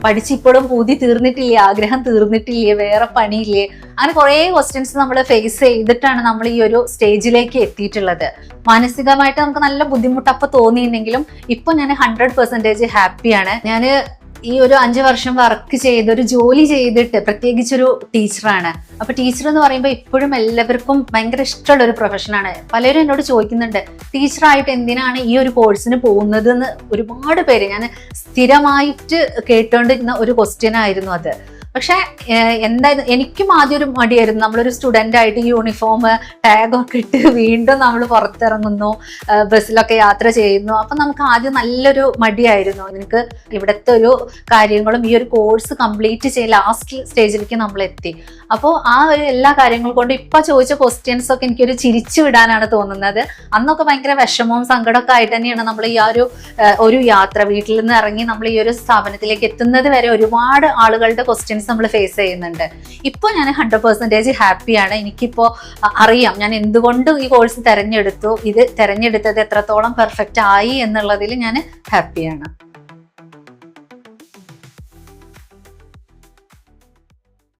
പഠിച്ചിപ്പോഴും പൂതി തീർന്നിട്ടില്ലേ, ആഗ്രഹം തീർന്നിട്ടില്ലേ, വേറെ പണിയില്ലേ, അങ്ങനെ കുറേ ക്വസ്റ്റ്യൻസ് നമ്മൾ ഫേസ് ചെയ്തിട്ടാണ് നമ്മൾ ഈ ഒരു സ്റ്റേജിലേക്ക് എത്തിയിട്ടുള്ളത്. മാനസികമായിട്ട് നമുക്ക് നല്ല ബുദ്ധിമുട്ട് അപ്പൊ തോന്നിയിട്ടുണ്ടെങ്കിലും ഇപ്പൊ ഞാൻ 100% ഹാപ്പിയാണ്. ഞാൻ ഈ ഒരു 5 വർഷം വർക്ക് ചെയ്ത് ഒരു ജോലി ചെയ്തിട്ട്, പ്രത്യേകിച്ചൊരു ടീച്ചറാണ്. അപ്പൊ ടീച്ചർ എന്ന് പറയുമ്പോൾ ഇപ്പോഴും എല്ലാവർക്കും ഭയങ്കര ഇഷ്ടമുള്ള ഒരു പ്രൊഫഷനാണ്. പലരും എന്നോട് ചോദിക്കുന്നുണ്ട്, ടീച്ചറായിട്ട് എന്തിനാണ് ഈ ഒരു കോഴ്സിന് പോകുന്നത് എന്ന് ഒരുപാട് പേര്. ഞാൻ സ്ഥിരമായിട്ട് കേട്ടോണ്ടിരുന്ന ഒരു ക്വസ്റ്റ്യൻ ആയിരുന്നു അത്. പക്ഷെ എന്തായാലും എനിക്കും ആദ്യം ഒരു മടിയായിരുന്നു. നമ്മളൊരു സ്റ്റുഡൻ്റ് ആയിട്ട് യൂണിഫോം ടാഗൊക്കെ ഇട്ട് വീണ്ടും നമ്മൾ പുറത്തിറങ്ങുന്നു, ബസ്സിലൊക്കെ യാത്ര ചെയ്യുന്നു. അപ്പം നമുക്ക് ആദ്യം നല്ലൊരു മടിയായിരുന്നു. എനിക്ക് ഇവിടുത്തെ ഒരു കാര്യങ്ങളും ഈ ഒരു കോഴ്സ് കംപ്ലീറ്റ് ചെയ്ത് ലാസ്റ്റ് സ്റ്റേജിലേക്ക് നമ്മൾ എത്തി. അപ്പോൾ ആ ഒരു എല്ലാ കാര്യങ്ങൾ കൊണ്ട് ഇപ്പം ചോദിച്ച ക്വസ്റ്റ്യൻസ് ഒക്കെ എനിക്കൊരു ചിരിച്ചു വിടാനാണ് തോന്നുന്നത്. അന്നൊക്കെ ഭയങ്കര വിഷമവും സങ്കടമൊക്കെ ആയിട്ട് തന്നെയാണ് നമ്മൾ ഈ ഒരു യാത്ര, വീട്ടിൽ നിന്ന് ഇറങ്ങി നമ്മൾ ഈ ഒരു സ്ഥാപനത്തിലേക്ക് എത്തുന്നത് വരെ ഒരുപാട് ആളുകളുടെ ക്വസ്റ്റ്യൻസ് നമ്മൾ ഫേസ് ചെയ്യുന്നുണ്ട്. ഇപ്പോൾ ഞാൻ 100% ഹാപ്പിയാണ്. എനിക്കിപ്പോൾ അറിയാം ഞാൻ എന്തുകൊണ്ട് ഈ കോഴ്സ് തിരഞ്ഞെടുത്തു, ഇത് തിരഞ്ഞെടുത്തത് എത്രത്തോളം പെർഫെക്റ്റ് ആയി എന്നുള്ളതിൽ ഞാൻ ഹാപ്പിയാണ്.